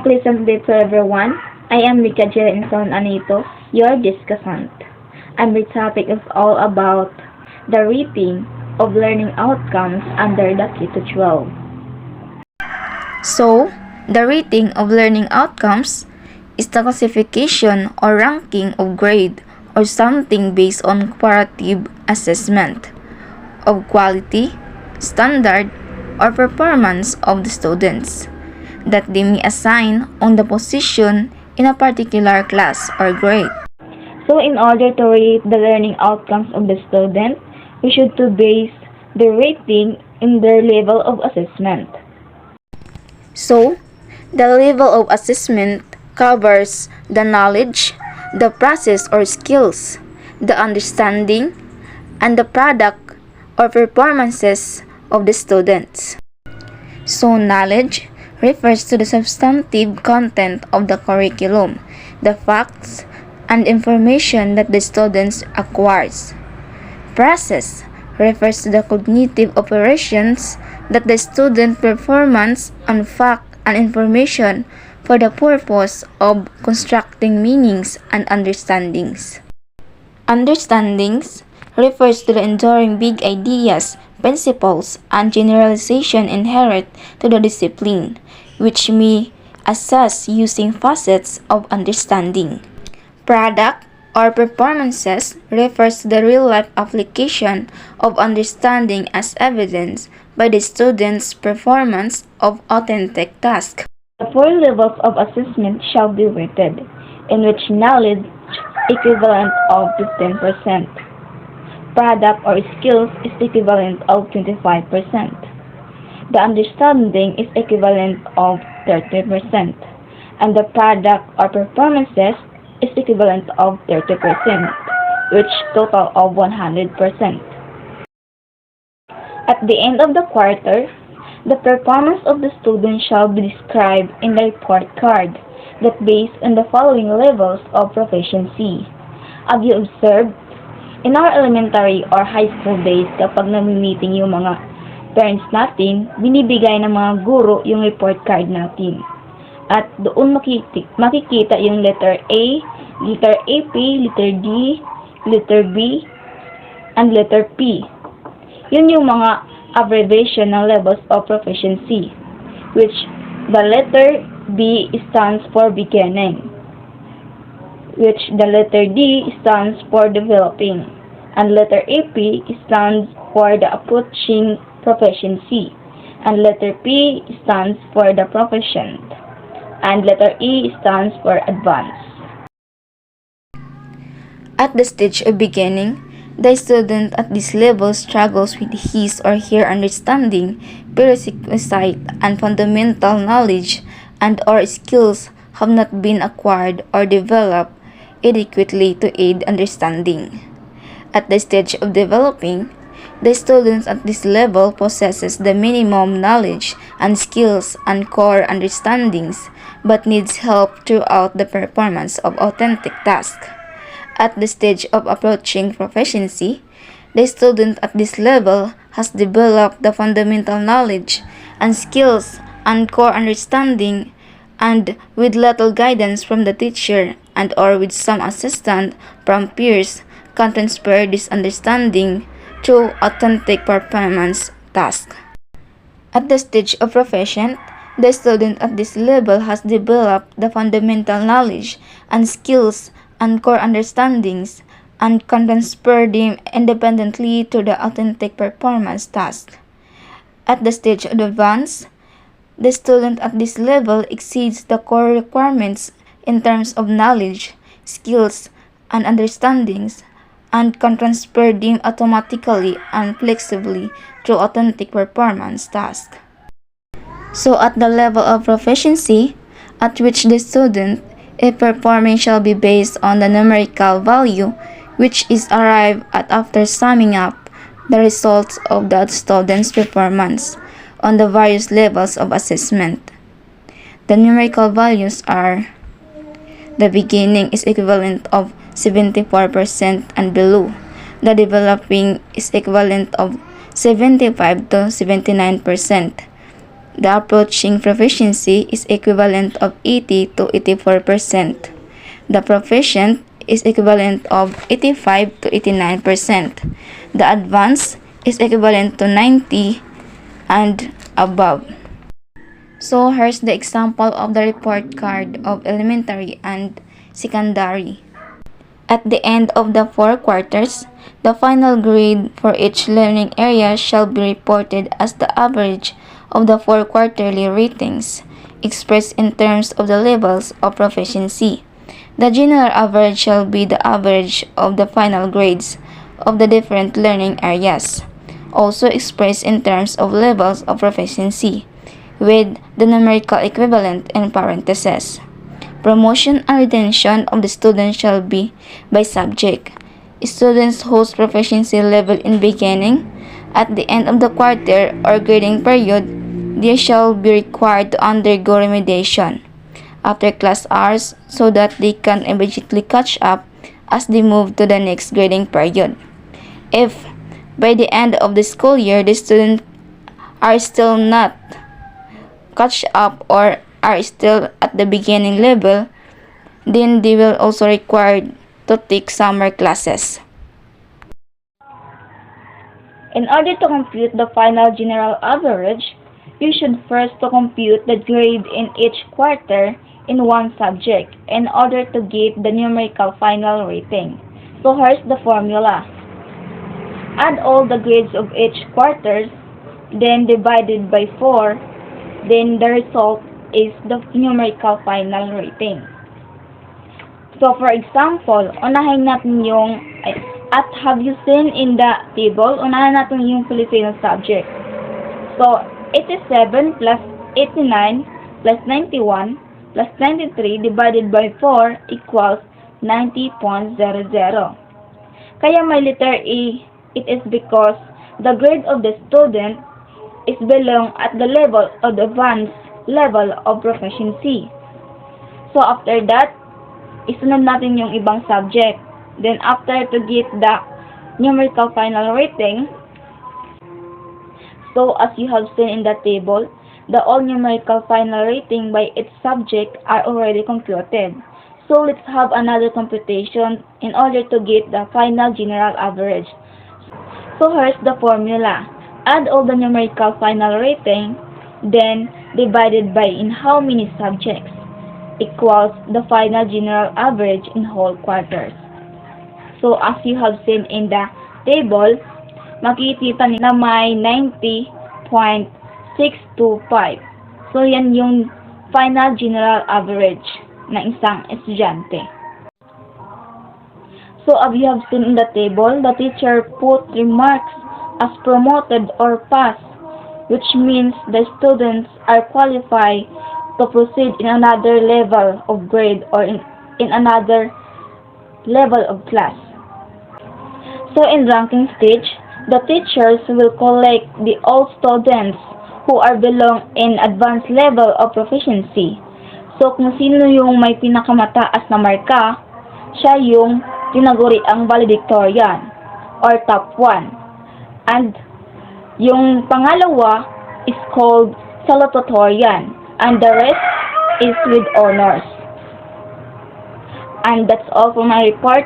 pleasant day to everyone. I am Mika Jelinson Anito, your discussant. And my topic is all about the rating of learning outcomes under the K-12. So, the rating of learning outcomes is the classification or ranking of grade or something based on comparative assessment of quality, standard, or performance of the students that they may assign on the position in a particular class or grade. So in order to rate the learning outcomes of the student, we should to base the rating in their level of assessment. So, the level of assessment covers the knowledge, the process or skills, the understanding, and the product or performances of the students. So, knowledge refers to the substantive content of the curriculum, the facts and information that the students acquires. Process refers to the cognitive operations that the student performs on fact and information for the purpose of constructing meanings and understandings. Understandings refers to the enduring big ideas, principles, and generalization inherent to the discipline, which may assess using facets of understanding. Product or performances refers to the real-life application of understanding as evidenced by the student's performance of authentic tasks. The four levels of assessment shall be rated, in which knowledge equivalent of 15%, product or skills is equivalent of 25%, the understanding is equivalent of 30%, and the product or performances is equivalent of 30%, which total of 100%. At the end of the quarter, the performance of the student shall be described in the report card that based on the following levels of proficiency. Have you observed? In our elementary or high school days, kapag nami-meeting yung mga parents natin, binibigay ng mga guro yung report card natin. At doon makikita yung letter A, letter AP, letter D, letter B, and letter P. Yun yung mga abbreviation ng levels of proficiency, which the letter B stands for beginning, which the letter D stands for developing, and letter AP stands for the approaching proficiency, and letter P stands for the proficient, and letter E stands for advanced. At the stage of beginning, the student at this level struggles with his or her understanding, prerequisite and fundamental knowledge and or skills have not been acquired or developed adequately to aid understanding. At the stage of developing, the student at this level possesses the minimum knowledge and skills and core understandings but needs help throughout the performance of authentic tasks. At the stage of approaching proficiency, the student at this level has developed the fundamental knowledge and skills and core understanding, and with little guidance from the teacher and or with some assistance from peers can transfer this understanding through authentic performance tasks. At the stage of proficient, the student at this level has developed the fundamental knowledge and skills and core understandings and can transfer them independently to the authentic performance task. At the stage of advance, the student at this level exceeds the core requirements in terms of knowledge, skills, and understandings and can transfer them automatically and flexibly to authentic performance tasks. So at the level of proficiency at which the student is performing shall be based on the numerical value which is arrived at after summing up the results of the student's performance on the various levels of assessment. The numerical values are: the beginning is equivalent of 74% and below. The developing is equivalent of 75 to 79%. The approaching proficiency is equivalent of 80 to 84%. The proficient is equivalent of 85 to 89%. The advanced is equivalent to 90 and above. So here's the example of the report card of elementary and secondary. At the end of the 4 quarters, the final grade for each learning area shall be reported as the average of the 4 quarterly ratings, expressed in terms of the levels of proficiency. The general average shall be the average of the final grades of the different learning areas, also expressed in terms of levels of proficiency, with the numerical equivalent in parentheses. Promotion and retention of the students shall be by subject. Students whose proficiency level in beginning, at the end of the quarter or grading period, they shall be required to undergo remediation after class hours so that they can immediately catch up as they move to the next grading period. If by the end of the school year the students are still not catch up or are still at the beginning level, then they will also required to take summer classes. In order to compute the final general average, you should first to compute the grade in each quarter in one subject in order to get the numerical final rating. So here's the formula. Add all the grades of each quarter, then divided by 4, then the result is the numerical final rating. So for example, unahin natin yung at have you seen in the table, unahin natin yung Filipino subject. So 87 plus 89 plus 91 plus 93 divided by 4 equals 90.00. Kaya may letter E, it is because the grade of the student is belong at the level of the advanced level of proficiency. So after that, isunod natin yung ibang subject. Then after to get the numerical final rating, so as you have seen in the table, the all numerical final rating by each subject are already computed. So let's have another computation in order to get the final general average. So here's the formula. Add all the numerical final rating, then divided by in how many subjects equals the final general average in whole quarters. So as you have seen in the table, makikita na may 90.625. So yan yung final general average ng isang estudyante. So as you have seen in the table, the teacher put remarks as promoted or pass, which means the students are qualified to proceed in another level of grade or in another level of class. So in ranking stage, the teachers will collect the all students who are belong in advanced level of proficiency. So kung sino yung may pinakamataas na marka, siya yung tinaguri ang valedictorian or top 1. And yung pangalawa is called salutatorian, and the rest is with honors. And that's all for my report.